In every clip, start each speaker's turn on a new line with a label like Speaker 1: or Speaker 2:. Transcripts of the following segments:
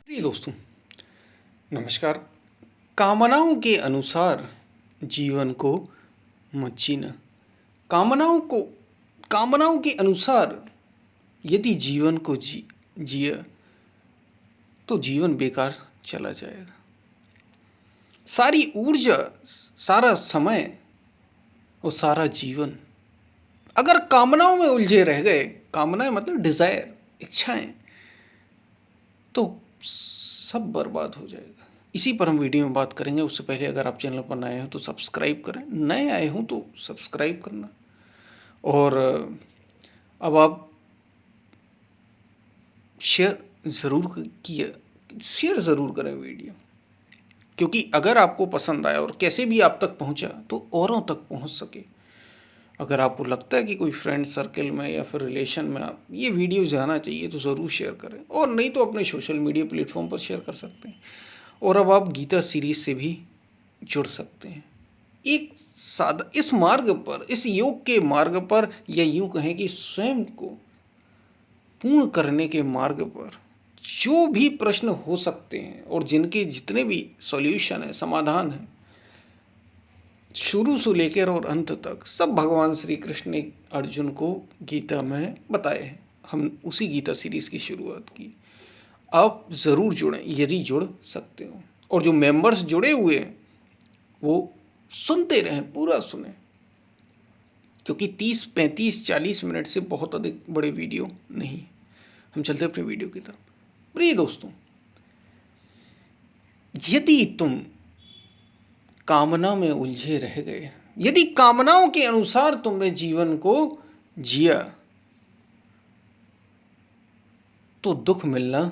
Speaker 1: प्रिय दोस्तों, नमस्कार। कामनाओं के अनुसार जीवन को मत जीना। कामनाओं कामनाओं के अनुसार यदि जीवन को जिया तो जीवन बेकार चला जाएगा। सारी ऊर्जा, सारा समय और सारा जीवन अगर कामनाओं में उलझे रह गए, कामनाएं मतलब डिजायर, इच्छाएं, तो सब बर्बाद हो जाएगा। इसी पर हम वीडियो में बात करेंगे। उससे पहले अगर आप चैनल पर नए हो तो सब्सक्राइब करें, नए आए हो तो सब्सक्राइब करना। और अब आप शेयर ज़रूर करें वीडियो, क्योंकि अगर आपको पसंद आया और कैसे भी आप तक पहुंचा तो औरों तक पहुंच सके। अगर आपको लगता है कि कोई फ्रेंड सर्कल में या फिर रिलेशन में आप ये वीडियो जाना चाहिए तो ज़रूर शेयर करें, और नहीं तो अपने सोशल मीडिया प्लेटफॉर्म पर शेयर कर सकते हैं। और अब आप गीता सीरीज से भी जुड़ सकते हैं। एक सादा इस मार्ग पर, इस योग के मार्ग पर, या यूं कहें कि स्वयं को पूर्ण करने के मार्ग पर जो भी प्रश्न हो सकते हैं और जिनके जितने भी सॉल्यूशन है, समाधान है, शुरू से लेकर और अंत तक सब भगवान श्री कृष्ण ने अर्जुन को गीता में बताए हैं। हम उसी गीता सीरीज की शुरुआत की। आप ज़रूर जुड़ें यदि जुड़ सकते हो, और जो मेंबर्स जुड़े हुए हैं वो सुनते रहें, पूरा सुने, क्योंकि 30, 35, 40 मिनट से बहुत अधिक बड़े वीडियो नहीं। हम चलते अपने वीडियो की तरफ। प्रिय दोस्तों, यदि तुम कामना में उलझे रह गए, यदि कामनाओं के अनुसार तुमने जीवन को जिया तो दुख मिलना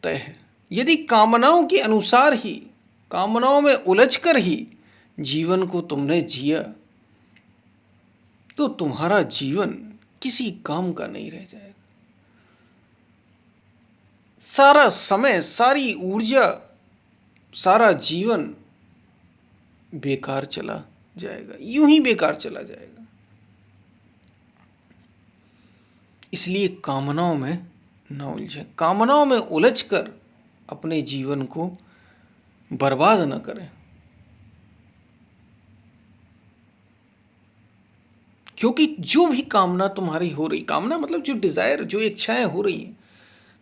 Speaker 1: तय है। यदि कामनाओं के अनुसार ही, कामनाओं में उलझकर ही जीवन को तुमने जिया तो तुम्हारा जीवन किसी काम का नहीं रह जाएगा। सारा समय, सारी ऊर्जा, सारा जीवन बेकार चला जाएगा, यूं ही बेकार चला जाएगा। इसलिए कामनाओं में न उलझे, कामनाओं में उलझकर अपने जीवन को बर्बाद न करें, क्योंकि जो भी कामना तुम्हारी हो रही, कामना मतलब जो डिजायर, जो इच्छाएं हो रही हैं,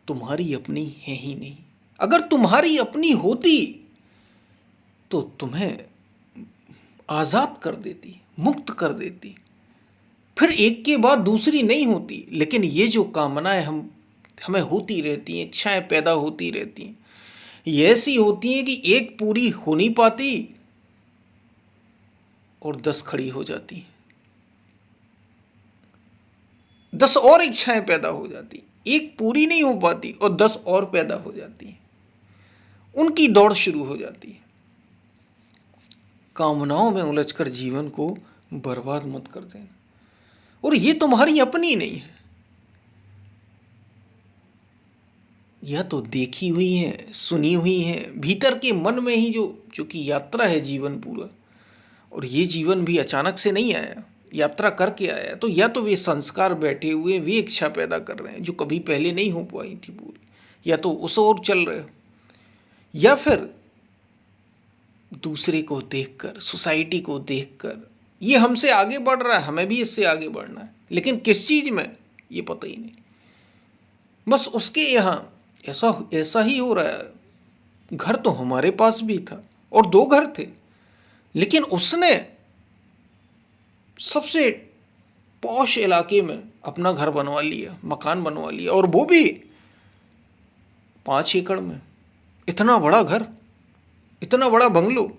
Speaker 1: तुम्हारी अपनी है ही नहीं। अगर तुम्हारी अपनी होती तो तुम्हें आजाद कर देती, मुक्त कर देती, फिर एक के बाद दूसरी नहीं होती। लेकिन ये जो कामनाएं हमें होती रहती हैं, इच्छाएं पैदा होती रहती हैं, ये ऐसी होती हैं कि एक पूरी हो नहीं पाती और 10 खड़ी हो जाती, 10 और इच्छाएं पैदा हो जाती। एक पूरी नहीं हो पाती और 10 और पैदा हो जाती, उनकी दौड़ शुरू हो जाती है। कामनाओं में उलझकर जीवन को बर्बाद मत कर देना। और ये तुम्हारी अपनी नहीं है, यह तो देखी हुई है, सुनी हुई है, भीतर के मन में ही जो कि यात्रा है जीवन पूरा। और ये जीवन भी अचानक से नहीं आया, यात्रा करके आया। तो या तो वे संस्कार बैठे हुए, वे इच्छा पैदा कर रहे हैं जो कभी पहले नहीं हो पाई थी पूरी, या तो उस ओर चल रहे हो, या फिर दूसरे को देखकर, सोसाइटी को देखकर ये हमसे आगे बढ़ रहा है, हमें भी इससे आगे बढ़ना है, लेकिन किस चीज में ये पता ही नहीं। बस उसके यहाँ ऐसा ऐसा ही हो रहा है। घर तो हमारे पास भी था और 2 घर थे, लेकिन उसने सबसे पॉश इलाके में अपना घर बनवा लिया, मकान बनवा लिया, और वो भी 5 एकड़ में। इतना बड़ा घर, इतना बड़ा बंगलो,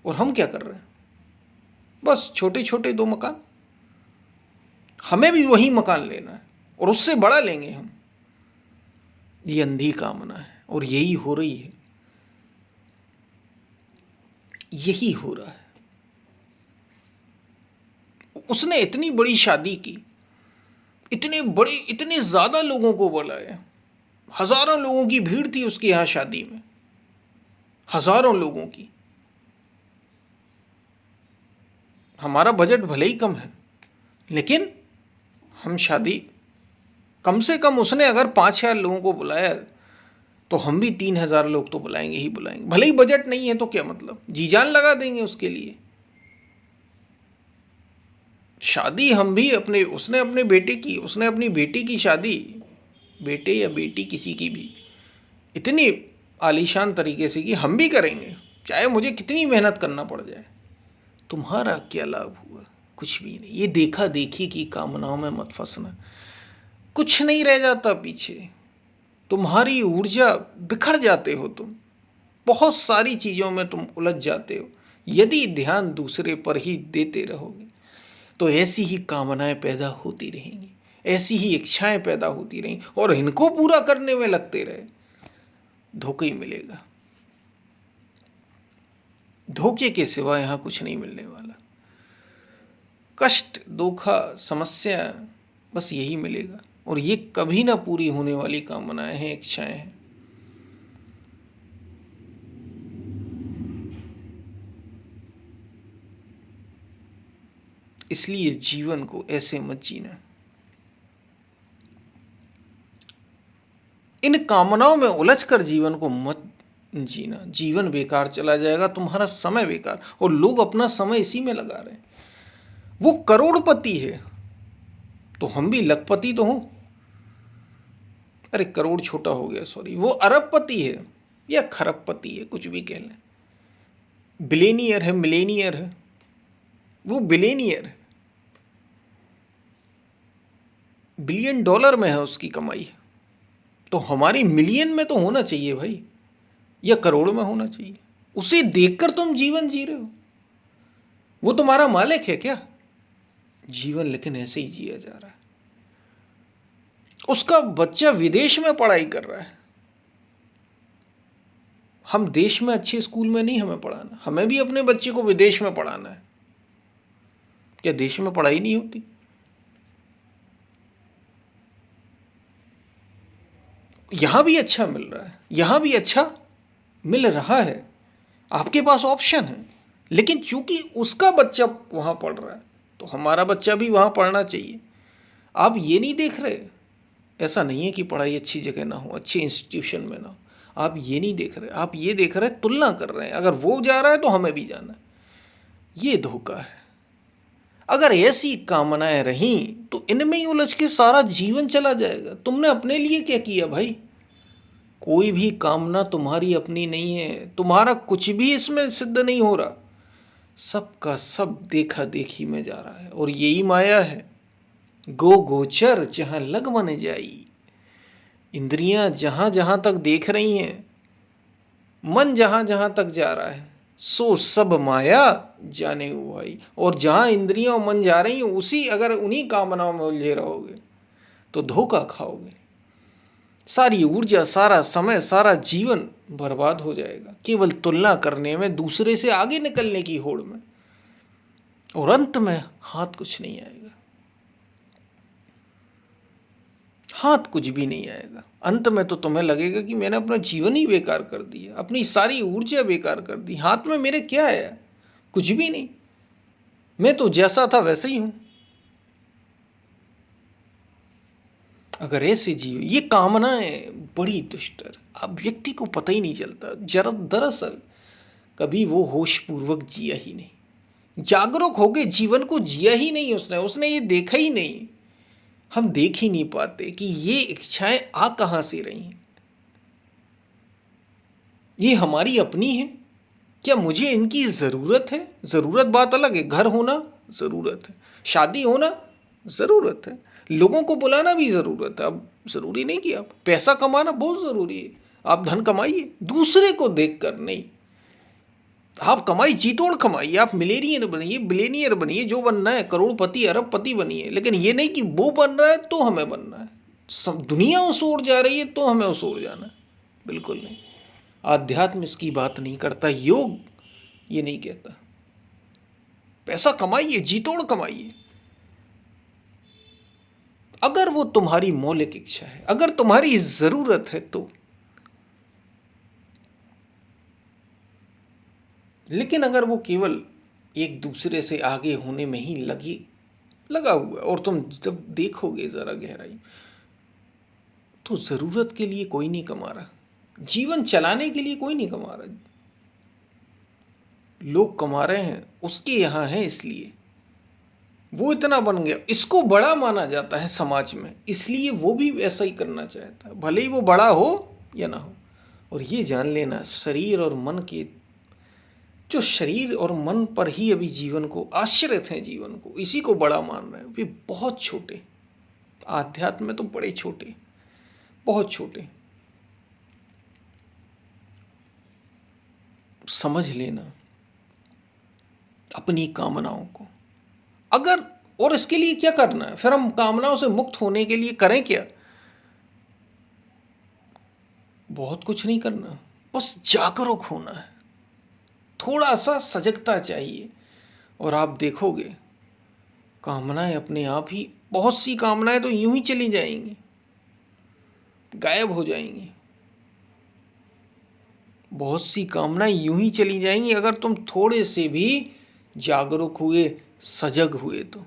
Speaker 1: और हम क्या कर रहे हैं? बस छोटे छोटे 2 मकान। हमें भी वही मकान लेना है और उससे बड़ा लेंगे हम। ये अंधी कामना है और यही हो रही है, यही हो रहा है। उसने इतनी बड़ी शादी की, इतने ज्यादा लोगों को बुलाया, हजारों लोगों की भीड़ थी उसके यहां शादी में, हजारों लोगों की। हमारा बजट भले ही कम है, लेकिन हम शादी, कम से कम उसने अगर 5,000 लोगों को बुलाया तो हम भी 3,000 लोग तो बुलाएंगे ही बुलाएंगे, भले ही बजट नहीं है तो क्या मतलब, जी जान लगा देंगे उसके लिए। शादी हम भी अपने, उसने अपने बेटे की, उसने अपनी बेटी की शादी, बेटे या बेटी किसी की भी, इतनी आलीशान तरीके से कि हम भी करेंगे, चाहे मुझे कितनी मेहनत करना पड़ जाए। तुम्हारा क्या लाभ हुआ? कुछ भी नहीं। ये देखा देखी की कामनाओं में मत फंसना, कुछ नहीं रह जाता पीछे। तुम्हारी ऊर्जा बिखर जाते हो तुम, बहुत सारी चीज़ों में तुम उलझ जाते हो यदि ध्यान दूसरे पर ही देते रहोगे। तो ऐसी ही कामनाएं पैदा होती रहेंगी, ऐसी ही इच्छाएं पैदा होती रहेंगी, और इनको पूरा करने में लगते रहे, धोखा ही मिलेगा। धोखे के सिवा यहां कुछ नहीं मिलने वाला। कष्ट, धोखा, समस्या, बस यही मिलेगा। और ये कभी ना पूरी होने वाली कामनाएं हैं, इच्छाएं हैं। इसलिए जीवन को ऐसे मत जीना, इन कामनाओं में उलझकर जीवन को मत जीना। जीवन बेकार चला जाएगा, तुम्हारा समय बेकार, और लोग अपना समय इसी में लगा रहे हैं। वो करोड़पति है तो हम भी लखपति तो हों। अरे करोड़ छोटा हो गया, सॉरी, वो अरबपति है या खरबपति है, कुछ भी कह लें। बिलेनियर है, मिलेनियर है, वो बिलेनियर है, बिलियन डॉलर में है उसकी कमाई। तो हमारी मिलियन में तो होना चाहिए भाई, या करोड़ में होना चाहिए। उसे देखकर तुम जीवन जी रहे हो, वो तुम्हारा मालिक है क्या? जीवन लेकिन ऐसे ही जिया जा रहा है। उसका बच्चा विदेश में पढ़ाई कर रहा है, हम देश में अच्छे स्कूल में नहीं हमें पढ़ाना, हमें भी अपने बच्चे को विदेश में पढ़ाना है। क्या देश में पढ़ाई नहीं होती? यहां भी अच्छा मिल रहा है, यहां भी अच्छा मिल रहा है, आपके पास ऑप्शन है। लेकिन चूंकि उसका बच्चा वहां पढ़ रहा है तो हमारा बच्चा भी वहां पढ़ना चाहिए। आप ये नहीं देख रहे, ऐसा नहीं है कि पढ़ाई अच्छी जगह ना हो, अच्छे इंस्टीट्यूशन में ना हो, आप ये नहीं देख रहे, आप ये देख रहे, तुलना कर रहे हैं, अगर वो जा रहा है तो हमें भी जाना है। ये धोखा है। अगर ऐसी कामनाएं रहीं तो इनमें ही उलझ के सारा जीवन चला जाएगा। तुमने अपने लिए क्या किया भाई? कोई भी कामना तुम्हारी अपनी नहीं है, तुम्हारा कुछ भी इसमें सिद्ध नहीं हो रहा, सबका सब देखा देखी में जा रहा है। और यही माया है, गो गोचर जहां लग मन जाई। इंद्रियां जहां जहां तक देख रही हैं, मन जहां जहां तक जा रहा है, सो सब माया जाने हुआई। और जहां इंद्रियां और मन जा रही हैं, उसी अगर उन्हीं कामनाओं में उलझे रहोगे तो धोखा खाओगे। सारी ऊर्जा, सारा समय, सारा जीवन बर्बाद हो जाएगा केवल तुलना करने में, दूसरे से आगे निकलने की होड़ में, और अंत में हाथ कुछ नहीं आएगा। हाथ कुछ भी नहीं आएगा। अंत में तो तुम्हें लगेगा कि मैंने अपना जीवन ही बेकार कर दिया, अपनी सारी ऊर्जा बेकार कर दी, हाथ में मेरे क्या आया? कुछ भी नहीं, मैं तो जैसा था वैसे ही हूं। अगर ऐसे जीव, ये कामनाएं बड़ी दुष्टर, अब व्यक्ति को पता ही नहीं चलता। जरा दरअसल कभी वो होश पूर्वक जिया ही नहीं, जागरूक होके जीवन को जिया ही नहीं उसने ये देखा ही नहीं। हम देख ही नहीं पाते कि ये इच्छाएं आ कहां से रही हैं। ये हमारी अपनी है क्या? मुझे इनकी जरूरत है? जरूरत बात अलग है, घर होना जरूरत है, शादी होना जरूरत है, लोगों को बुलाना भी जरूरत है। अब जरूरी नहीं कि आप पैसा कमाना बहुत जरूरी है, आप धन कमाइए, दूसरे को देखकर नहीं। आप कमाई जी तोड़ कमाइए, आप मिलेनियर बनिए, बिलेनियर बनिए, जो बनना है, करोड़पति अरबपति बनिए, लेकिन ये नहीं कि वो बन रहा है तो हमें बनना है, सब दुनिया उस ओर जा रही है तो हमें उस ओर जाना है। बिल्कुल नहीं। आध्यात्म इसकी बात नहीं करता, योग ये नहीं कहता। पैसा कमाइए, जी तोड़ कमाइए, अगर वो तुम्हारी मौलिक इच्छा है, अगर तुम्हारी जरूरत है तो। लेकिन अगर वो केवल एक दूसरे से आगे होने में ही लगा हुआ है, और तुम जब देखोगे जरा गहराई, तो जरूरत के लिए कोई नहीं कमा रहा, जीवन चलाने के लिए कोई नहीं कमा रहा, लोग कमा रहे हैं, उसके यहाँ है इसलिए वो इतना बन गया, इसको बड़ा माना जाता है समाज में, इसलिए वो भी वैसा ही करना चाहता है, भले ही वो बड़ा हो या ना हो। और ये जान लेना, शरीर और मन के, जो शरीर और मन पर ही अभी जीवन को आश्रित हैं, जीवन को इसी को बड़ा मान रहे हैं, वे बहुत छोटे, आध्यात्म में तो बड़े छोटे, बहुत छोटे। समझ लेना अपनी कामनाओं को। अगर, और इसके लिए क्या करना है, फिर हम कामनाओं से मुक्त होने के लिए करें क्या? बहुत कुछ नहीं करना, बस जागरूक होना है, थोड़ा सा सजगता चाहिए, और आप देखोगे कामनाएं अपने आप ही, बहुत सी कामनाएं तो यूं ही चली जाएंगी, गायब हो जाएंगी। बहुत सी कामनाएं यूं ही चली जाएंगी अगर तुम थोड़े से भी जागरूक हुए, सजग हुए, तो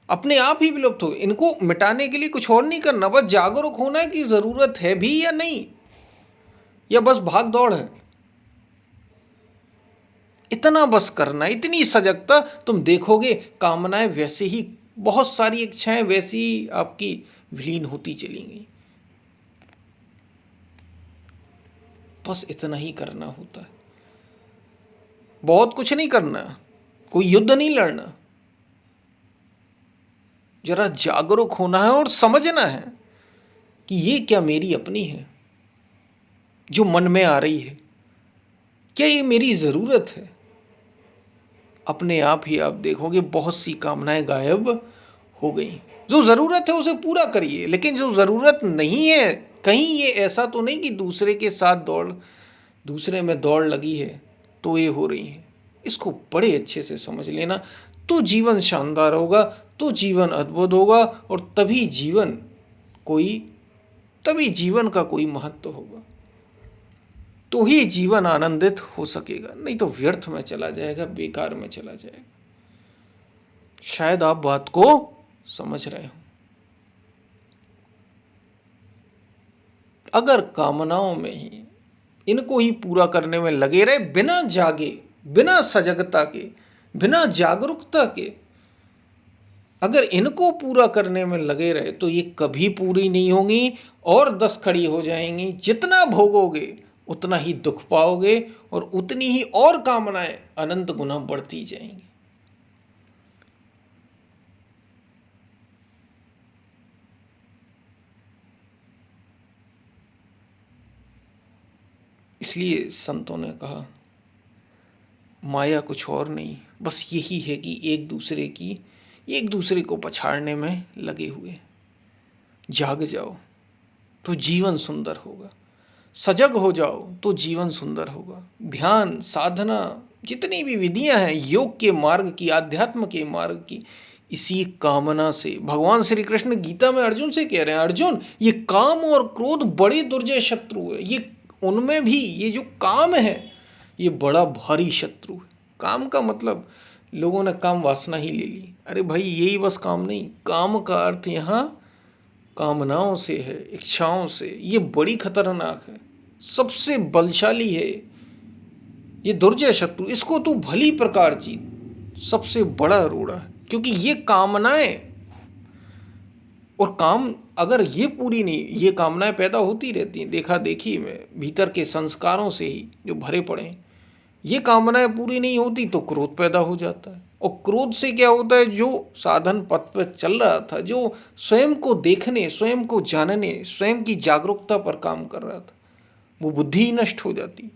Speaker 1: अपने आप ही विलुप्त हो। इनको मिटाने के लिए कुछ और नहीं करना, बस जागरूक होना है कि जरूरत है भी या नहीं, या बस भाग दौड़ है, इतना बस करना, इतनी सजगता। तुम देखोगे कामनाएं वैसे ही, बहुत सारी इच्छाएं वैसी ही आपकी विलीन होती चली गई। बस इतना ही करना होता है, बहुत कुछ नहीं करना, कोई युद्ध नहीं लड़ना, जरा जागरूक होना है और समझना है कि ये क्या मेरी अपनी है जो मन में आ रही है, क्या ये मेरी जरूरत है? अपने आप ही आप देखोगे बहुत सी कामनाएं गायब हो गई। जो जरूरत है उसे पूरा करिए, लेकिन जो जरूरत नहीं है, कहीं ये ऐसा तो नहीं कि दूसरे के साथ दौड़, दूसरे में दौड़ लगी है तो ये हो रही है। इसको बड़े अच्छे से समझ लेना, तो जीवन शानदार होगा, तो जीवन अद्भुत होगा, और तभी जीवन का कोई महत्व होगा, तो ही जीवन आनंदित हो सकेगा, नहीं तो व्यर्थ में चला जाएगा, बेकार में चला जाएगा। शायद आप बात को समझ रहे हो। अगर कामनाओं में ही, इनको ही पूरा करने में लगे रहे, बिना जागे, बिना सजगता के, बिना जागरूकता के, अगर इनको पूरा करने में लगे रहे तो ये कभी पूरी नहीं होंगी, और 10 खड़ी हो जाएंगी। जितना भोगोगे उतना ही दुख पाओगे, और उतनी ही और कामनाएं अनंत गुना बढ़ती जाएंगी। इसलिए संतों ने कहा, माया कुछ और नहीं, बस यही है कि एक दूसरे को पछाड़ने में लगे हुए। जाग जाओ तो जीवन सुंदर होगा, सजग हो जाओ तो जीवन सुंदर होगा। ध्यान, साधना, जितनी भी विधियां हैं योग के मार्ग की, आध्यात्म के मार्ग की, इसी कामना से भगवान श्री कृष्ण गीता में अर्जुन से कह रहे हैं, अर्जुन ये काम और क्रोध बड़े दुर्जय शत्रु है। ये उनमें भी ये जो काम है ये बड़ा भारी शत्रु है। काम का मतलब लोगों ने काम वासना ही ले ली। अरे भाई यही बस काम नहीं, काम का अर्थ यहाँ कामनाओं से है, इच्छाओं से। ये बड़ी खतरनाक है, सबसे बलशाली है ये दुर्जय शत्रु। इसको तू भली प्रकार जीत, सबसे बड़ा रोड़ा है, क्योंकि ये कामनाएं और काम अगर ये पूरी नहीं, ये कामनाएं पैदा होती रहती हैं देखा देखी में, भीतर के संस्कारों से ही जो भरे पड़े हैं। ये कामनाएं पूरी नहीं होती तो क्रोध पैदा हो जाता है, और क्रोध से क्या होता है, जो साधन पथ पर चल रहा था, जो स्वयं को देखने, स्वयं को जानने, स्वयं की जागरूकता पर काम कर रहा था, वो बुद्धि ही नष्ट हो जाती।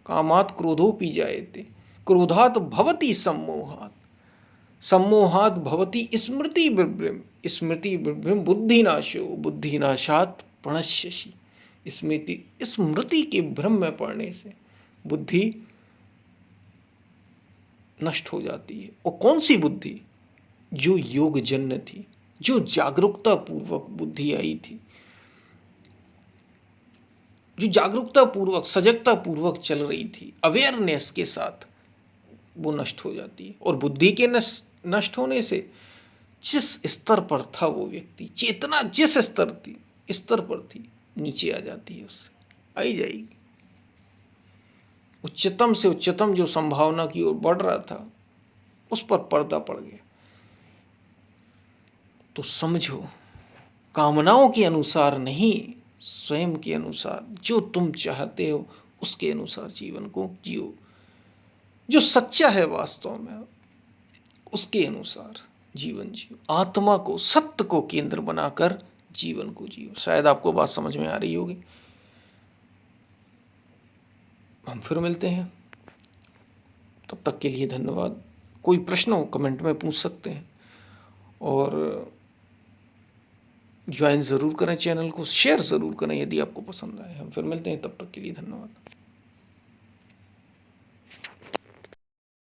Speaker 1: कामात क्रोधोपि जायते, क्रोधात भवति सम्मोहात, सम्मोहात भवति स्मृति विभ्रम, स्मृति विभ्रम बुद्धिनाशो, बुद्धिनाशात प्रणश्यसि। स्मृति के भ्रम में पड़ने से बुद्धि नष्ट हो जाती है। और कौन सी बुद्धि? जो योग जन्य थी, जो जागरूकता पूर्वक बुद्धि आई थी, जो जागरूकता पूर्वक, सजगता पूर्वक चल रही थी, अवेयरनेस के साथ, वो नष्ट हो जाती है। और बुद्धि के नष्ट होने से जिस स्तर पर था वो व्यक्ति, चेतना जिस स्तर पर थी नीचे आ जाती है उससे। आ ही जाएगी। उच्चतम से उच्चतम जो संभावना की ओर बढ़ रहा था उस पर पर्दा पड़ गया। तो समझो, कामनाओं के अनुसार नहीं, स्वयं के अनुसार, जो तुम चाहते हो उसके अनुसार जीवन को जियो। जो सच्चा है वास्तव में उसके अनुसार जीवन जियो। आत्मा को, सत्य को केंद्र बनाकर जीवन को जियो। शायद आपको बात समझ में आ रही होगी। हम फिर मिलते हैं, तब तक के लिए धन्यवाद। कोई प्रश्न हो कमेंट में पूछ सकते हैं, और ज्वाइन ज़रूर करें चैनल को, शेयर ज़रूर करें यदि आपको पसंद आए। हम फिर मिलते हैं, तब तक के लिए धन्यवाद।